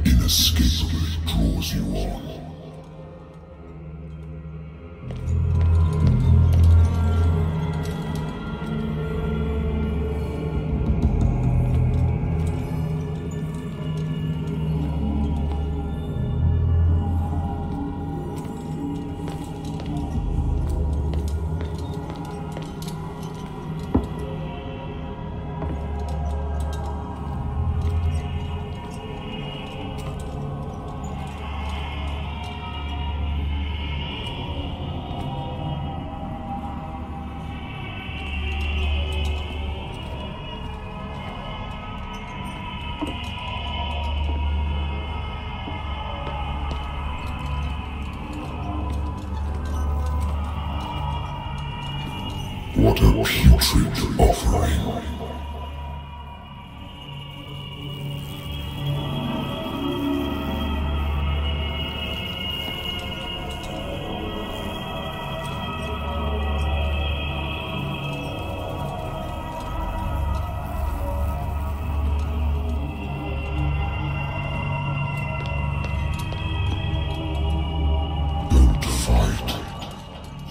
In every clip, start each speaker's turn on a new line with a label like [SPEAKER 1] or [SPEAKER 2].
[SPEAKER 1] inescapably draws you on. What a putrid offering. Don't fight.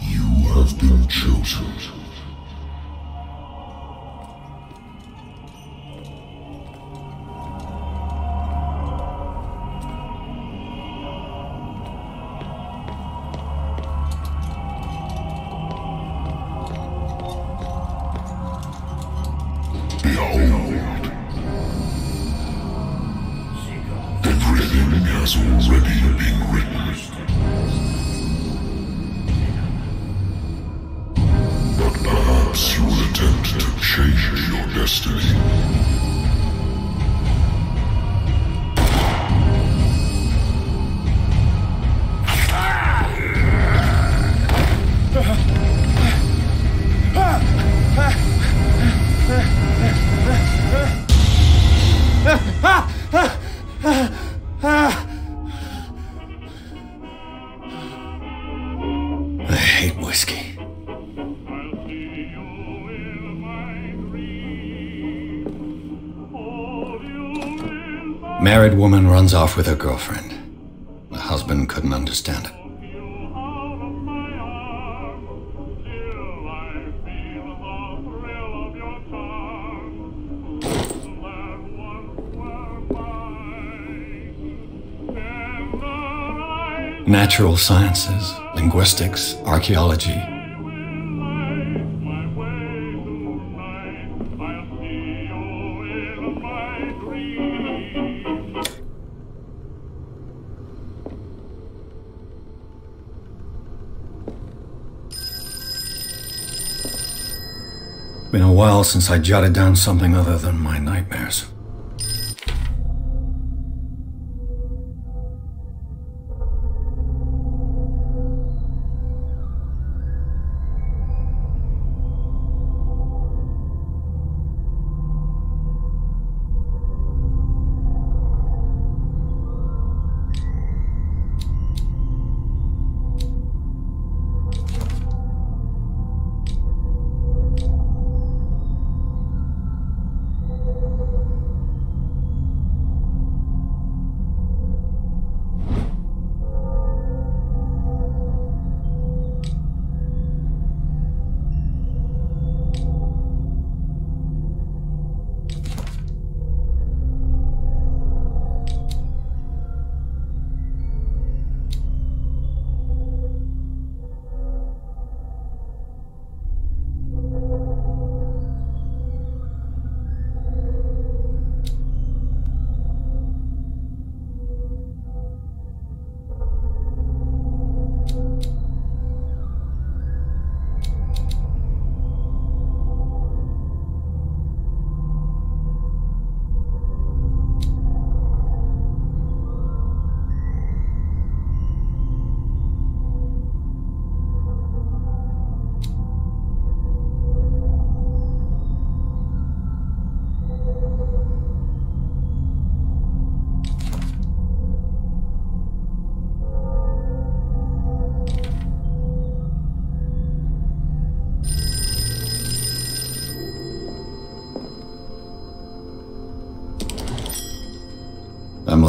[SPEAKER 1] You have been chosen. Everything has already been written. But perhaps you will attempt to change your destiny.
[SPEAKER 2] I hate whiskey. Married woman runs off with her girlfriend. The husband couldn't understand it. Natural sciences, linguistics, archaeology. Been a while since I jotted down something other than my nightmares.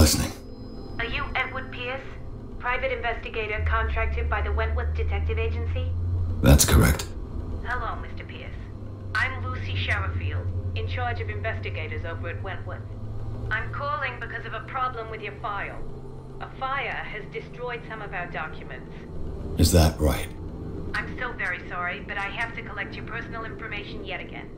[SPEAKER 2] listening.
[SPEAKER 3] Are you Edward Pierce, private investigator contracted by the Wentworth Detective Agency?
[SPEAKER 2] That's correct.
[SPEAKER 3] Hello, Mr. Pierce. I'm Lucy Sherrifield, in charge of investigators over at Wentworth. I'm calling because of a problem with your file. A fire has destroyed some of our documents.
[SPEAKER 2] Is that right?
[SPEAKER 3] I'm so very sorry, but I have to collect your personal information yet again.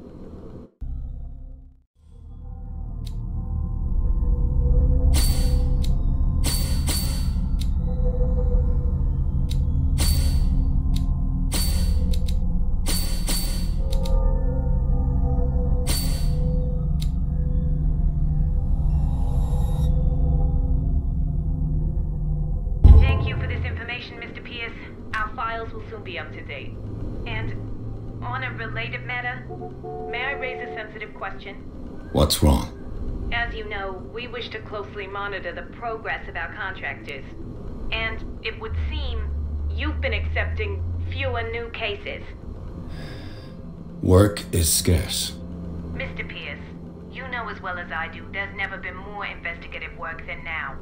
[SPEAKER 3] Be up to date. And on a related matter, may I raise a sensitive question?
[SPEAKER 2] What's wrong?
[SPEAKER 3] As you know, we wish to closely monitor the progress of our contractors. And it would seem you've been accepting fewer new cases.
[SPEAKER 2] Work is scarce.
[SPEAKER 3] Mr. Pierce, you know as well as I do, there's never been more investigative work than now.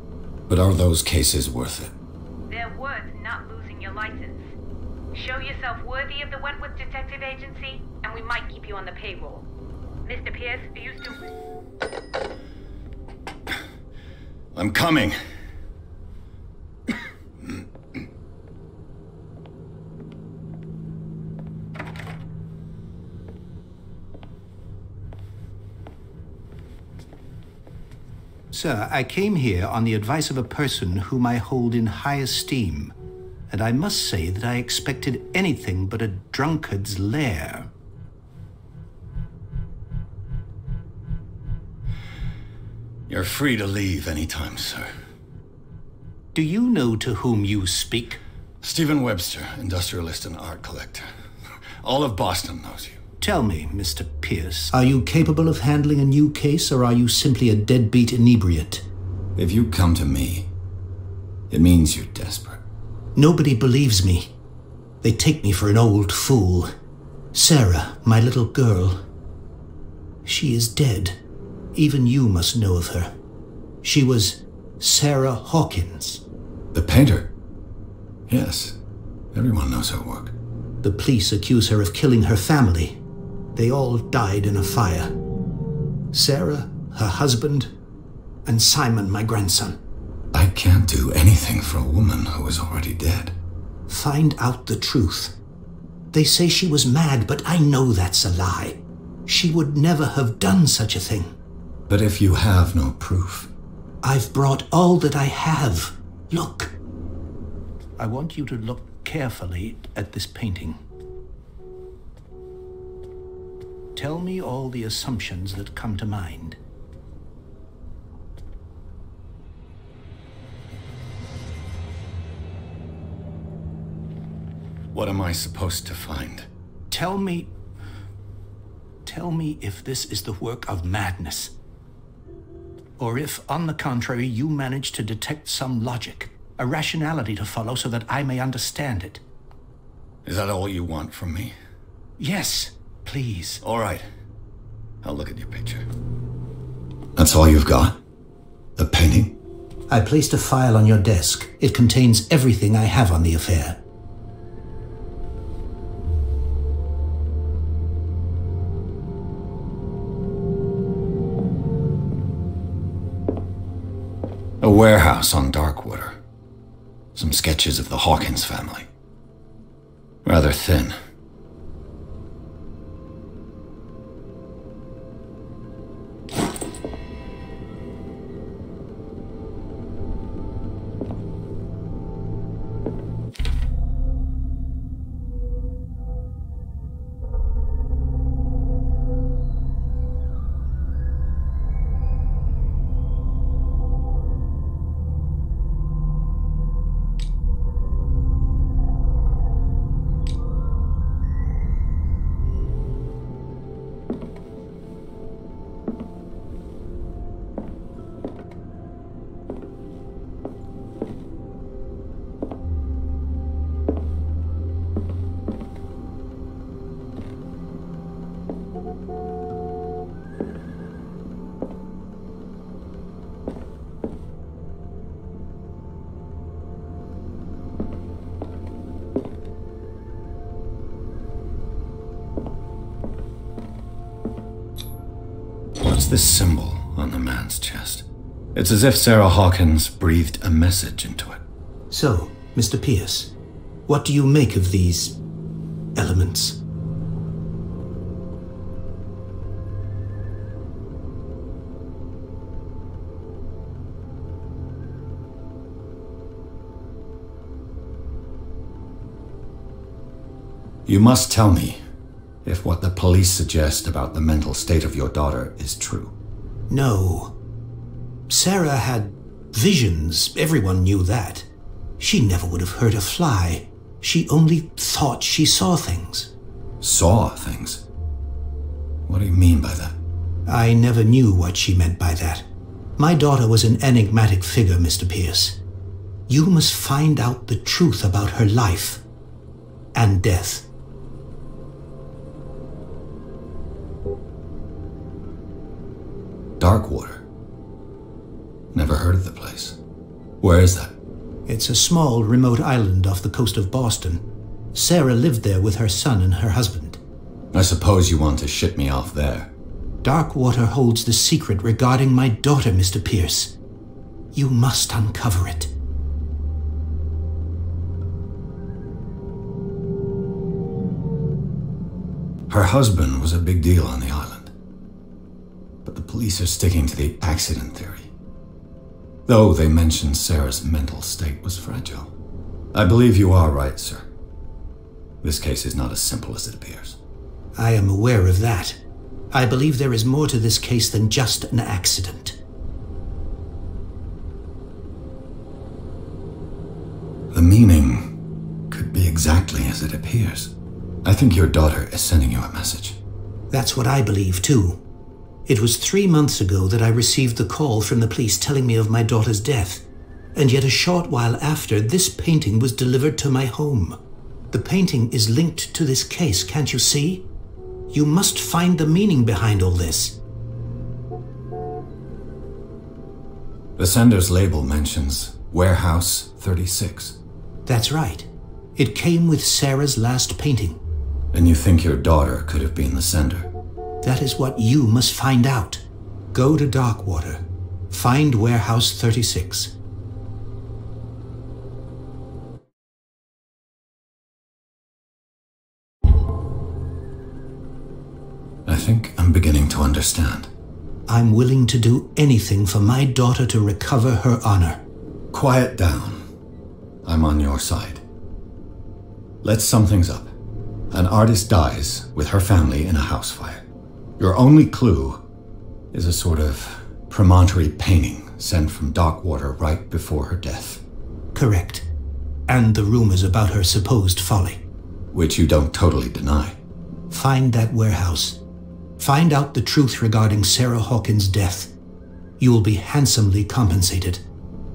[SPEAKER 2] But are those cases worth it?
[SPEAKER 3] They're worth not losing your license. Show yourself worthy of the Wentworth Detective Agency, and we might keep you on the payroll. Mr. Pierce, are you still...
[SPEAKER 2] I'm coming.
[SPEAKER 4] Sir, I came here on the advice of a person whom I hold in high esteem. And I must say that I expected anything but a drunkard's lair.
[SPEAKER 2] You're free to leave anytime, sir.
[SPEAKER 4] Do you know to whom you speak?
[SPEAKER 2] Stephen Webster, industrialist and art collector. All of Boston knows you.
[SPEAKER 4] Tell me, Mr. Pierce, are you capable of handling a new case, or are you simply a deadbeat inebriate?
[SPEAKER 2] If you come to me, it means you're desperate.
[SPEAKER 4] Nobody believes me. They take me for an old fool. Sarah, my little girl, she is dead. Even you must know of her. She was Sarah Hawkins.
[SPEAKER 2] The painter? Yes, everyone knows her work.
[SPEAKER 4] The police accuse her of killing her family. They all died in a fire. Sarah, her husband, and Simon, my grandson.
[SPEAKER 2] I can't do anything for a woman who is already dead.
[SPEAKER 4] Find out the truth. They say she was mad, but I know that's a lie. She would never have done such a thing.
[SPEAKER 2] But if you have no proof...
[SPEAKER 4] I've brought all that I have. Look. I want you to look carefully at this painting. Tell me all the assumptions that come to mind.
[SPEAKER 2] What am I supposed to find?
[SPEAKER 4] Tell me if this is the work of madness. Or if, on the contrary, you manage to detect some logic, a rationality to follow so that I may understand it.
[SPEAKER 2] Is that all you want from me?
[SPEAKER 4] Yes, please.
[SPEAKER 2] All right. I'll look at your picture. That's all you've got? The painting?
[SPEAKER 4] I placed a file on your desk. It contains everything I have on the affair.
[SPEAKER 2] A warehouse on Darkwater. Some sketches of the Hawkins family. Rather thin. What's this symbol on the man's chest? It's as if Sarah Hawkins breathed a message into it.
[SPEAKER 4] So, Mr. Pierce, what do you make of these elements?
[SPEAKER 2] You must tell me if what the police suggest about the mental state of your daughter is true.
[SPEAKER 4] No. Sarah had visions. Everyone knew that. She never would have hurt a fly. She only thought she saw things.
[SPEAKER 2] Saw things? What do you mean by that?
[SPEAKER 4] I never knew what she meant by that. My daughter was an enigmatic figure, Mr. Pierce. You must find out the truth about her life and death.
[SPEAKER 2] Darkwater. Never heard of the place. Where is that?
[SPEAKER 4] It's a small, remote island off the coast of Boston. Sarah lived there with her son and her husband.
[SPEAKER 2] I suppose you want to ship me off there.
[SPEAKER 4] Darkwater holds the secret regarding my daughter, Mr. Pierce. You must uncover it.
[SPEAKER 2] Her husband was a big deal on the island. But the police are sticking to the accident theory. Though they mentioned Sarah's mental state was fragile. I believe you are right, sir. This case is not as simple as it appears.
[SPEAKER 4] I am aware of that. I believe there is more to this case than just an accident.
[SPEAKER 2] The meaning could be exactly as it appears. I think your daughter is sending you a message.
[SPEAKER 4] That's what I believe, too. It was 3 months ago that I received the call from the police telling me of my daughter's death. And yet a short while after, this painting was delivered to my home. The painting is linked to this case, can't you see? You must find the meaning behind all this.
[SPEAKER 2] The sender's label mentions Warehouse 36.
[SPEAKER 4] That's right. It came with Sarah's last painting.
[SPEAKER 2] And you think your daughter could have been the sender?
[SPEAKER 4] That is what you must find out. Go to Darkwater. Find Warehouse 36.
[SPEAKER 2] I think I'm beginning to understand.
[SPEAKER 4] I'm willing to do anything for my daughter to recover her honor.
[SPEAKER 2] Quiet down. I'm on your side. Let's sum things up. An artist dies with her family in a house fire. Your only clue is a sort of promontory painting sent from Darkwater right before her death.
[SPEAKER 4] Correct. And the rumors about her supposed folly.
[SPEAKER 2] Which you don't totally deny.
[SPEAKER 4] Find that warehouse. Find out the truth regarding Sarah Hawkins' death. You will be handsomely compensated.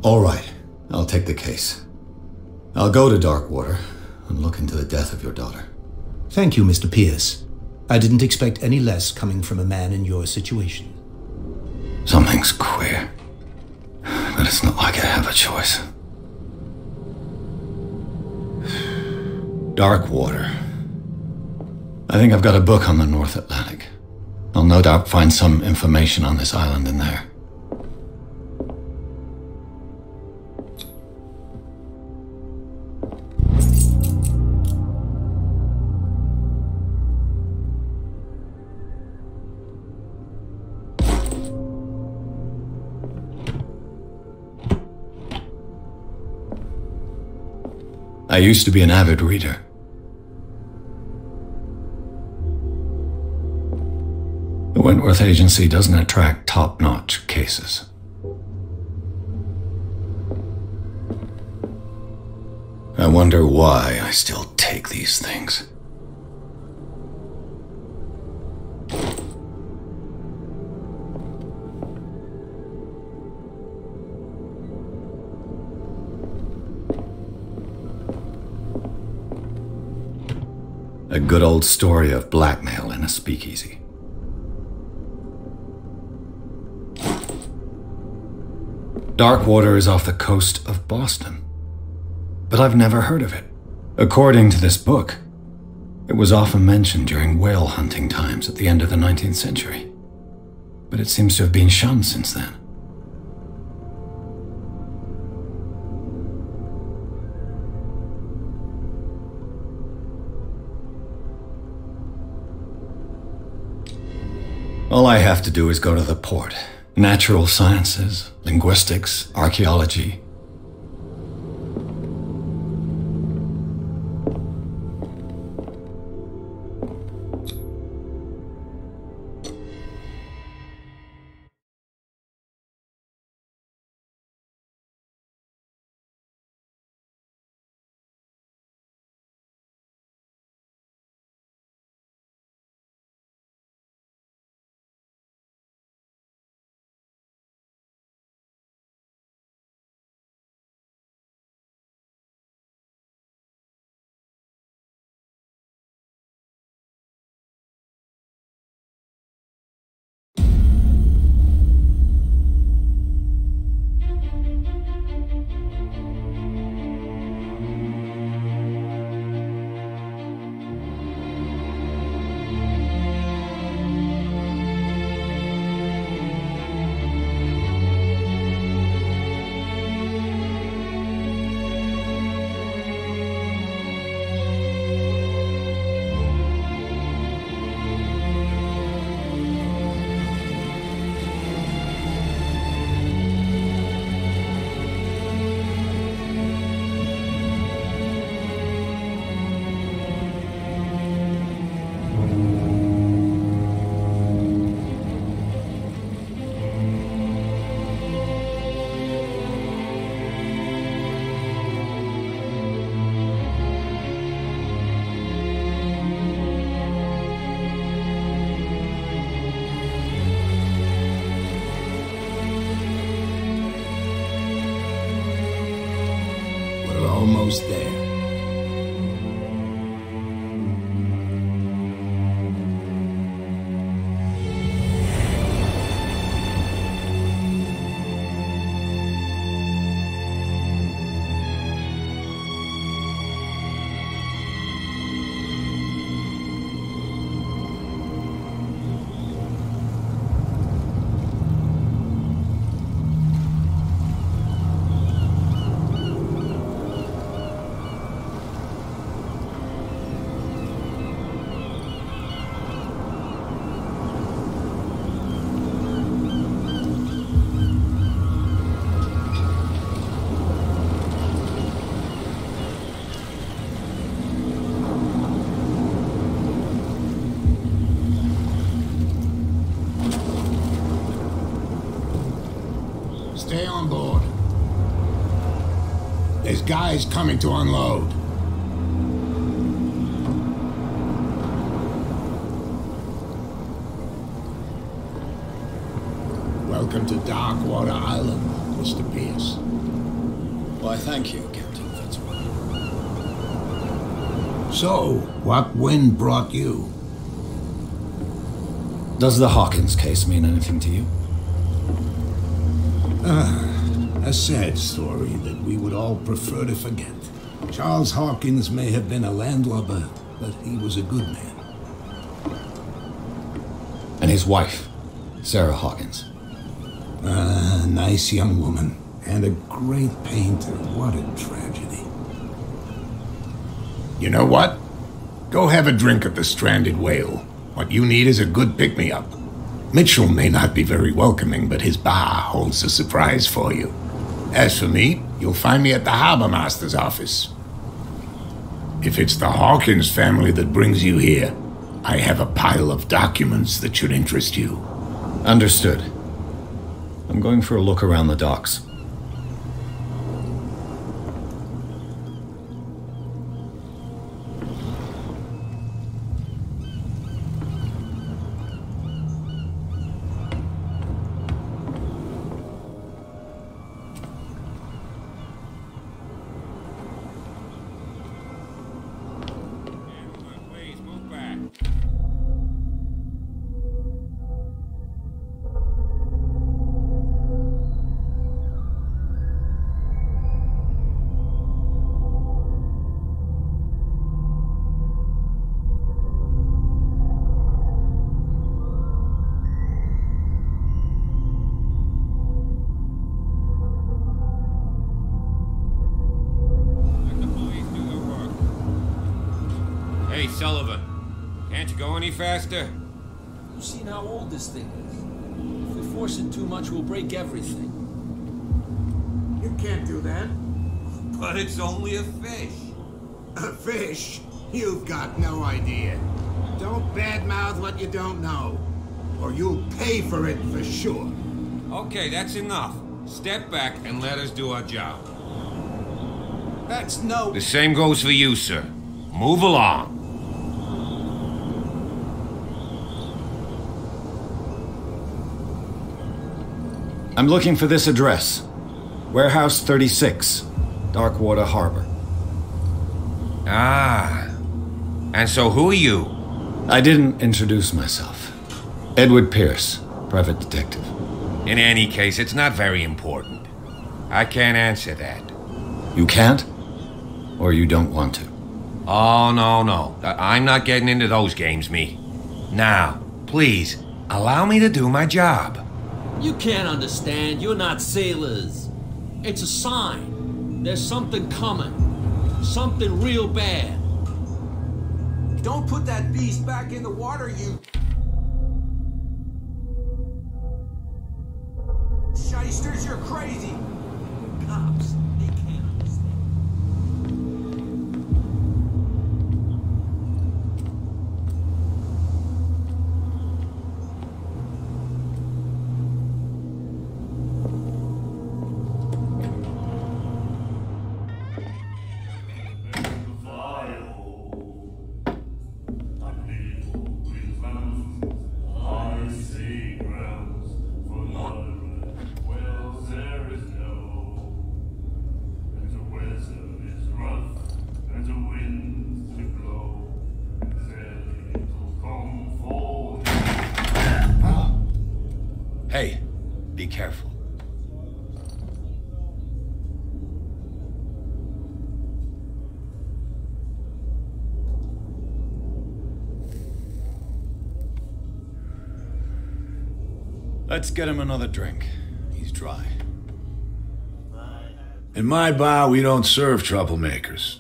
[SPEAKER 2] All right, I'll take the case. I'll go to Darkwater and look into the death of your daughter.
[SPEAKER 4] Thank you, Mr. Pierce. I didn't expect any less coming from a man in your situation.
[SPEAKER 2] Something's queer. But it's not like I have a choice. Darkwater. I think I've got a book on the North Atlantic. I'll no doubt find some information on this island in there. I used to be an avid reader. The Wentworth Agency doesn't attract top-notch cases. I wonder why I still take these things. A good old story of blackmail in a speakeasy. Darkwater is off the coast of Boston, but I've never heard of it. According to this book, it was often mentioned during whale hunting times at the end of the 19th century. but it seems to have been shunned since then. All I have to do is go to the port. Natural sciences, linguistics, archaeology.
[SPEAKER 5] Almost there. Stay on board. There's guys coming to unload. Welcome to Darkwater Island, Mr. Pierce.
[SPEAKER 2] Why, thank you, Captain Fitzroy.
[SPEAKER 5] So, what wind brought you?
[SPEAKER 2] Does the Hawkins case mean anything to you?
[SPEAKER 5] A sad story that we would all prefer to forget. Charles Hawkins may have been a landlubber, but he was a good man.
[SPEAKER 2] And his wife, Sarah Hawkins.
[SPEAKER 5] A nice young woman, and a great painter. What a tragedy. You know what? Go have a drink at the Stranded Whale. What you need is a good pick-me-up. Mitchell may not be very welcoming, but his bar holds a surprise for you. As for me, you'll find me at the Harbor Master's office. If it's the Hawkins family that brings you here, I have a pile of documents that should interest you.
[SPEAKER 2] Understood. I'm going for a look around the docks.
[SPEAKER 6] Hey, Sullivan. Can't you go any faster?
[SPEAKER 7] You've seen how old this thing is. If we force it too much, we'll break everything.
[SPEAKER 8] You can't do that.
[SPEAKER 6] But it's only a fish.
[SPEAKER 8] A fish? You've got no idea. Don't badmouth what you don't know, or you'll pay for it for sure.
[SPEAKER 6] Okay, that's enough. Step back and let us do our job.
[SPEAKER 8] That's no...
[SPEAKER 6] The same goes for you, sir. Move along.
[SPEAKER 2] I'm looking for this address. Warehouse 36, Darkwater Harbor.
[SPEAKER 6] Ah. And so who are you?
[SPEAKER 2] I didn't introduce myself. Edward Pierce, private detective.
[SPEAKER 6] In any case, it's not very important. I can't answer that.
[SPEAKER 2] You can't? Or you don't want to?
[SPEAKER 6] Oh, no. I'm not getting into those games, me. Now, please, allow me to do my job.
[SPEAKER 7] You can't understand. You're not sailors. It's a sign. There's something coming. Something real bad.
[SPEAKER 8] Don't put that beast back in the water, you... Shysters, you're crazy! Cops, they can't understand.
[SPEAKER 2] Hey, be careful. Let's get him another drink. He's dry.
[SPEAKER 5] In my bar, we don't serve troublemakers.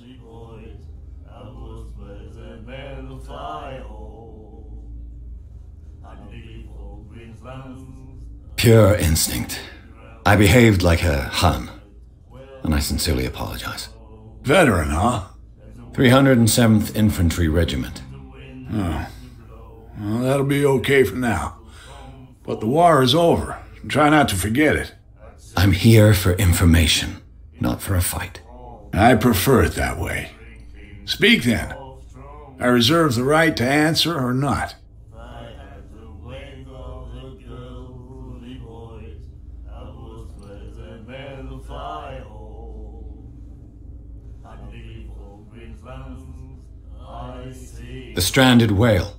[SPEAKER 2] Pure instinct. I behaved like a Hun, and I sincerely apologize.
[SPEAKER 5] Veteran, huh?
[SPEAKER 2] 307th Infantry Regiment.
[SPEAKER 5] Oh. Well, that'll be okay for now. But the war is over. Try not to forget it.
[SPEAKER 2] I'm here for information, not for a fight.
[SPEAKER 5] I prefer it that way. Speak then. I reserve the right to answer or not.
[SPEAKER 2] The stranded whale.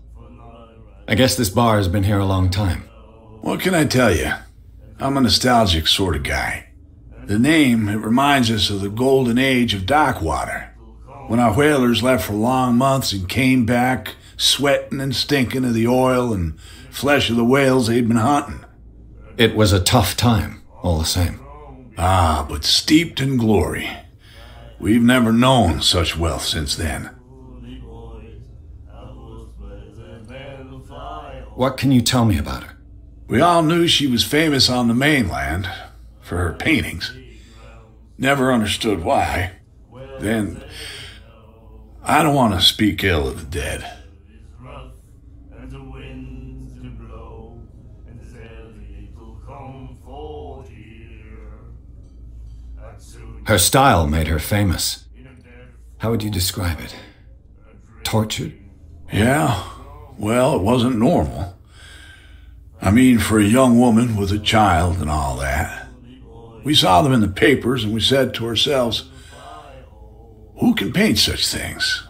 [SPEAKER 2] I guess this bar has been here a long time.
[SPEAKER 5] What can I tell you? I'm a nostalgic sort of guy. The name, it reminds us of the golden age of Darkwater, when our whalers left for long months and came back sweating and stinking of the oil and flesh of the whales they'd been hunting.
[SPEAKER 2] It was a tough time, all the same.
[SPEAKER 5] Ah, but steeped in glory. We've never known such wealth since then.
[SPEAKER 2] What can you tell me about her?
[SPEAKER 5] We all knew she was famous on the mainland for her paintings. Never understood why. Then, I don't want to speak ill of the dead.
[SPEAKER 2] Her style made her famous. How would you describe it? Tortured?
[SPEAKER 5] Yeah, well, it wasn't normal. I mean, for a young woman with a child and all that. We saw them in the papers and we said to ourselves, who can paint such things?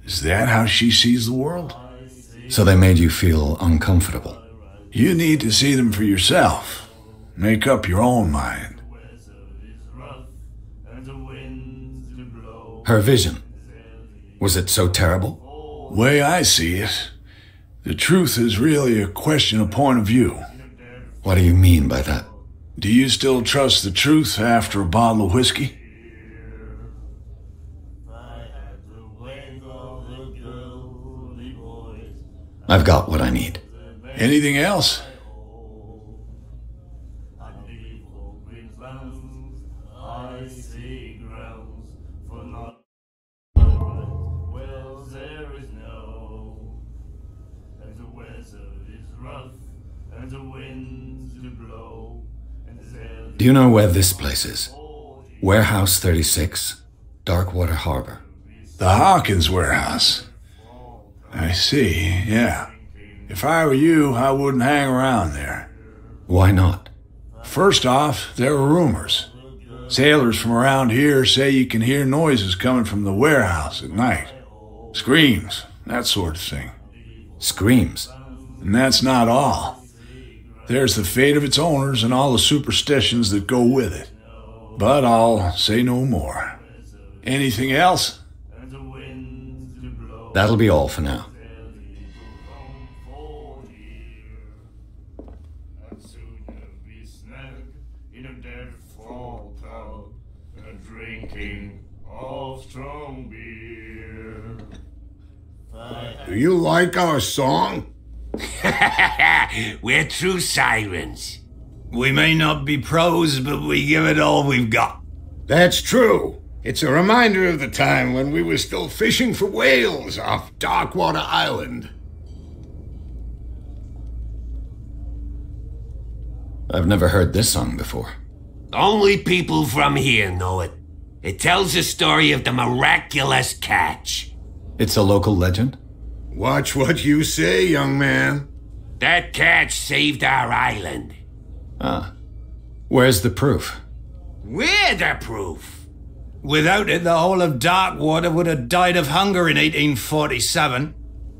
[SPEAKER 5] Is that how she sees the world?
[SPEAKER 2] So they made you feel uncomfortable?
[SPEAKER 5] You need to see them for yourself. Make up your own mind.
[SPEAKER 2] Her vision, was it so terrible?
[SPEAKER 5] Way I see it, the truth is really a question of point of view.
[SPEAKER 2] What do you mean by that?
[SPEAKER 5] Do you still trust the truth after a bottle of whiskey?
[SPEAKER 2] I've got what I need.
[SPEAKER 9] Anything else?
[SPEAKER 2] Do you know where this place is? Warehouse 36, Darkwater Harbor.
[SPEAKER 9] The Hawkins warehouse. I see, yeah. If I were you, I wouldn't hang around there.
[SPEAKER 2] Why not?
[SPEAKER 9] First off, there are rumors. Sailors from around here say you can hear noises coming from the warehouse at night. Screams, that sort of thing.
[SPEAKER 2] Screams?
[SPEAKER 9] And that's not all. There's the fate of its owners and all the superstitions that go with it. But I'll say no more. Anything else?
[SPEAKER 2] That'll be all for now.
[SPEAKER 8] Do you like our song?
[SPEAKER 6] We're true sirens.
[SPEAKER 10] We may not be pros, but we give it all we've got.
[SPEAKER 8] That's true. It's a reminder of the time when we were still fishing for whales off Darkwater Island.
[SPEAKER 2] I've never heard this song before.
[SPEAKER 6] Only people from here know it. It tells the story of the miraculous catch.
[SPEAKER 2] It's a local legend?
[SPEAKER 8] Watch what you say, young man.
[SPEAKER 6] That catch saved our island.
[SPEAKER 2] Ah. Where's the proof?
[SPEAKER 6] We're the proof.
[SPEAKER 10] Without it, the whole of Darkwater would have died of hunger in 1847.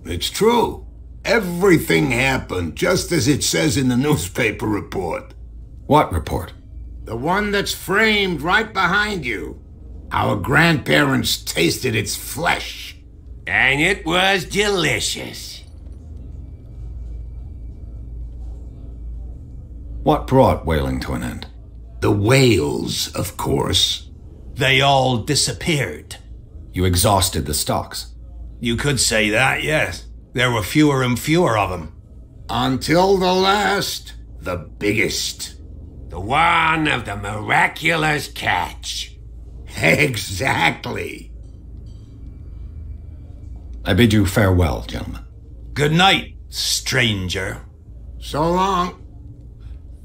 [SPEAKER 8] It's true. Everything happened just as it says in the newspaper report.
[SPEAKER 2] What report?
[SPEAKER 8] The one that's framed right behind you. Our grandparents tasted its flesh.
[SPEAKER 6] And it was delicious.
[SPEAKER 2] What brought whaling to an end?
[SPEAKER 8] The whales, of course.
[SPEAKER 10] They all disappeared.
[SPEAKER 2] You exhausted the stocks.
[SPEAKER 10] You could say that, yes. There were fewer and fewer of them.
[SPEAKER 8] Until the last, the biggest.
[SPEAKER 6] The one of the miraculous catch.
[SPEAKER 8] Exactly.
[SPEAKER 2] I bid you farewell, gentlemen.
[SPEAKER 10] Good night, stranger.
[SPEAKER 8] So long.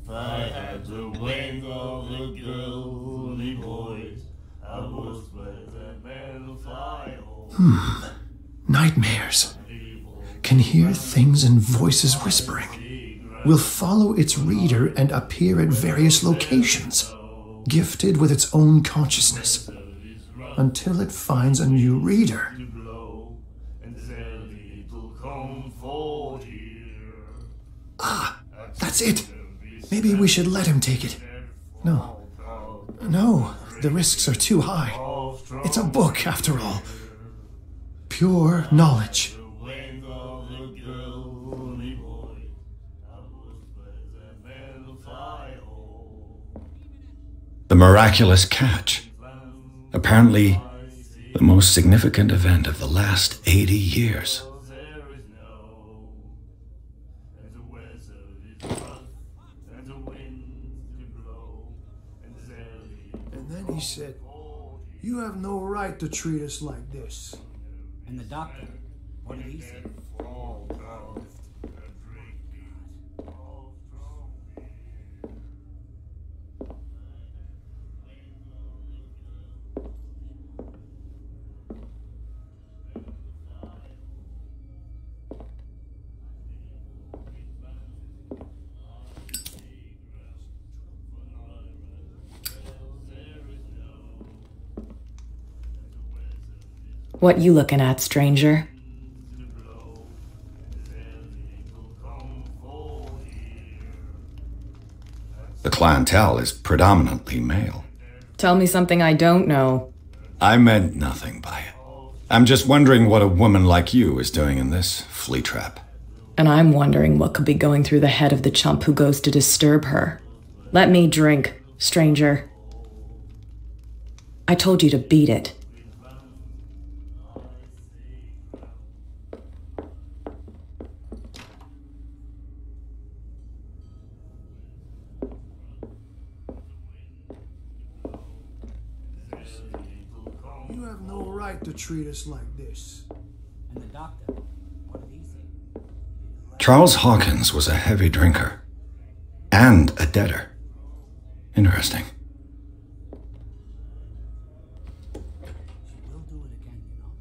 [SPEAKER 11] I had the wing of the girly voice. I was with a man fire.
[SPEAKER 12] Nightmares. Can hear things and voices whispering. Will follow its reader and appear at various locations, gifted with its own consciousness, until it finds a new reader. Ah, that's it. Maybe we should let him take it. No, the risks are too high. It's a book, after all. Pure knowledge.
[SPEAKER 2] The miraculous catch. Apparently, the most significant event of the last 80 years.
[SPEAKER 12] And then he said, "You have no right to treat us like this."
[SPEAKER 13] And the doctor, what did he say?
[SPEAKER 14] What you looking at, stranger?
[SPEAKER 2] The clientele is predominantly male.
[SPEAKER 14] Tell me something I don't know.
[SPEAKER 2] I meant nothing by it. I'm just wondering what a woman like you is doing in this flea trap.
[SPEAKER 14] And I'm wondering what could be going through the head of the chump who goes to disturb her. Let me drink, stranger. I told you to beat it.
[SPEAKER 12] You have no right to treat us like this.
[SPEAKER 13] And the doctor, what did he say?
[SPEAKER 2] Charles Hawkins was a heavy drinker. And a debtor. Interesting.
[SPEAKER 13] We'll do it again, you know.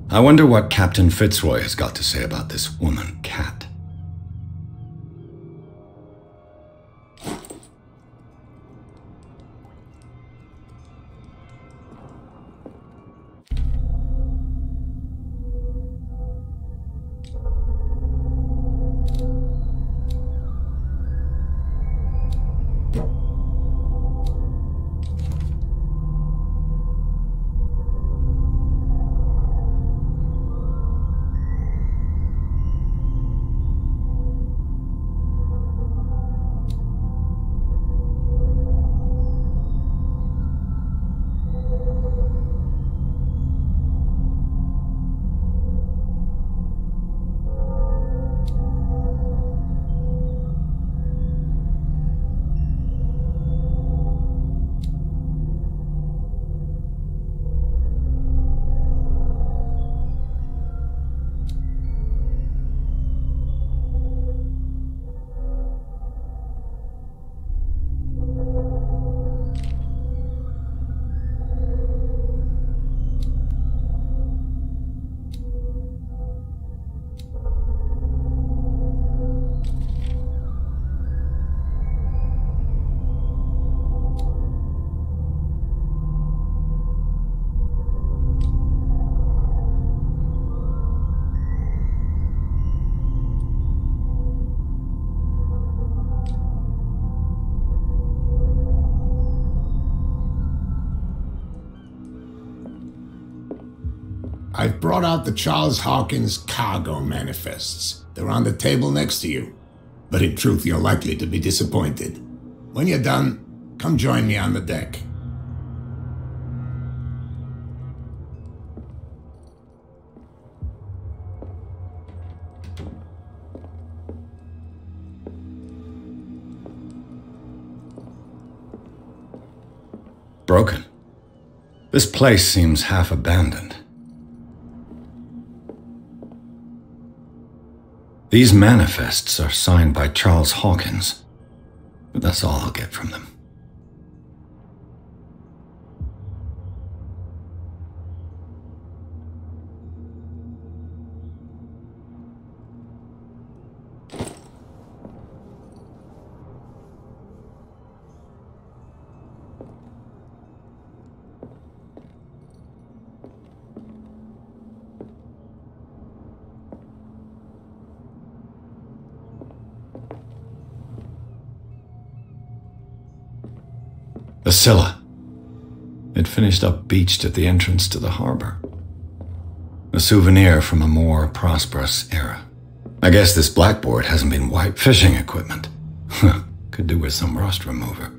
[SPEAKER 2] I wonder what Captain Fitzroy has got to say about this woman cat.
[SPEAKER 5] I've brought out the Charles Hawkins cargo manifests. They're on the table next to you. But in truth, you're likely to be disappointed. When you're done, come join me on the deck.
[SPEAKER 2] Broken. This place seems half abandoned. These manifests are signed by Charles Hawkins, but that's all I'll get from them. The Scylla. It finished up beached at the entrance to the harbor. A souvenir from a more prosperous era. I guess this blackboard hasn't been wiped. Fishing equipment. Could do with some rust remover.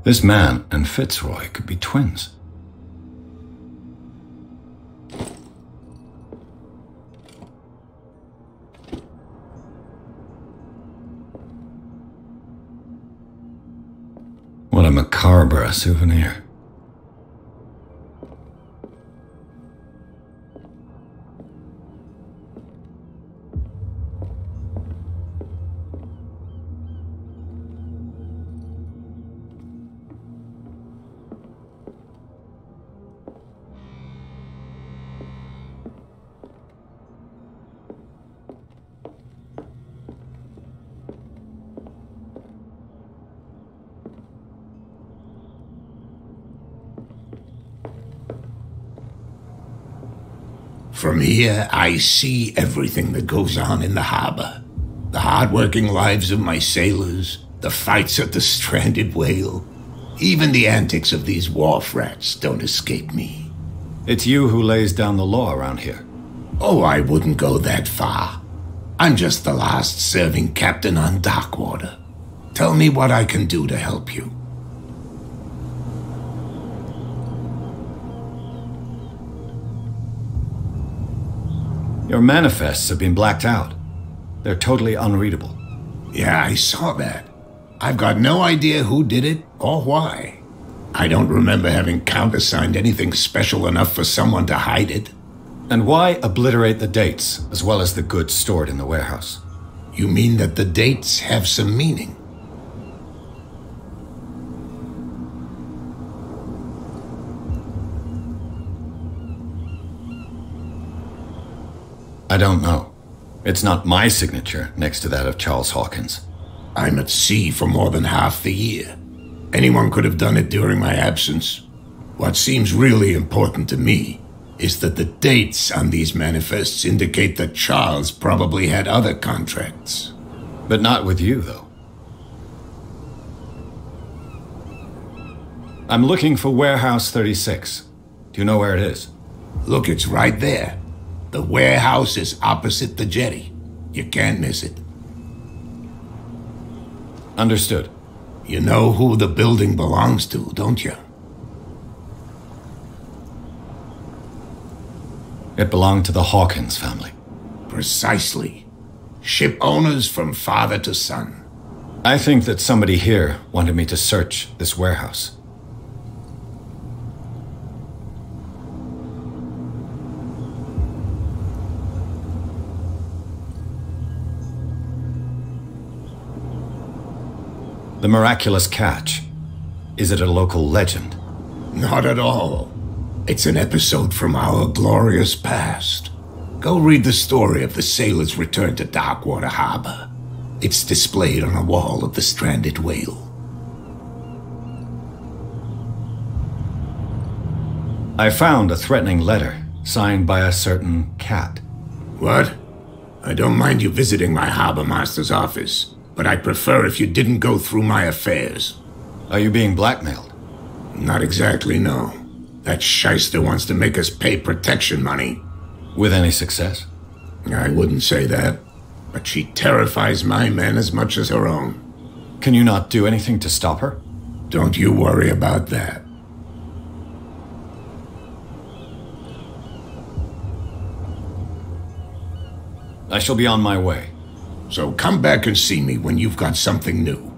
[SPEAKER 2] This man and Fitzroy could be twins. What a macabre souvenir.
[SPEAKER 5] From here, I see everything that goes on in the harbor. The hard-working lives of my sailors, the fights at the stranded whale. Even the antics of these wharf rats don't escape me.
[SPEAKER 2] It's you who lays down the law around here.
[SPEAKER 5] Oh, I wouldn't go that far. I'm just the last serving captain on Darkwater. Tell me what I can do to help you.
[SPEAKER 2] Your manifests have been blacked out. They're totally unreadable.
[SPEAKER 5] Yeah, I saw that. I've got no idea who did it or why. I don't remember having countersigned anything special enough for someone to hide it.
[SPEAKER 2] And why obliterate the dates, as well as the goods stored in the warehouse?
[SPEAKER 5] You mean that the dates have some meaning?
[SPEAKER 2] I don't know. It's not my signature next to that of Charles Hawkins.
[SPEAKER 5] I'm at sea for more than half the year. Anyone could have done it during my absence. What seems really important to me is that the dates on these manifests indicate that Charles probably had other contracts.
[SPEAKER 2] But not with you, though. I'm looking for Warehouse 36. Do you know where it is?
[SPEAKER 5] Look, it's right there. The warehouse is opposite the jetty. You can't miss it.
[SPEAKER 2] Understood.
[SPEAKER 5] You know who the building belongs to, don't you?
[SPEAKER 2] It belonged to the Hawkins family.
[SPEAKER 5] Precisely. Ship owners from father to son.
[SPEAKER 2] I think that somebody here wanted me to search this warehouse. The miraculous catch. Is it a local legend?
[SPEAKER 5] Not at all. It's an episode from our glorious past. Go read the story of the sailor's return to Darkwater Harbor. It's displayed on a wall of the stranded whale.
[SPEAKER 2] I found a threatening letter signed by a certain cat.
[SPEAKER 5] What? I don't mind you visiting my harbor master's office, but I'd prefer if you didn't go through my affairs.
[SPEAKER 2] Are you being blackmailed?
[SPEAKER 5] Not exactly, no. That shyster wants to make us pay protection money.
[SPEAKER 2] With any success?
[SPEAKER 5] I wouldn't say that, but she terrifies my men as much as her own.
[SPEAKER 2] Can you not do anything to stop her?
[SPEAKER 5] Don't you worry about that.
[SPEAKER 2] I shall be on my way.
[SPEAKER 5] So come back and see me when you've got something new.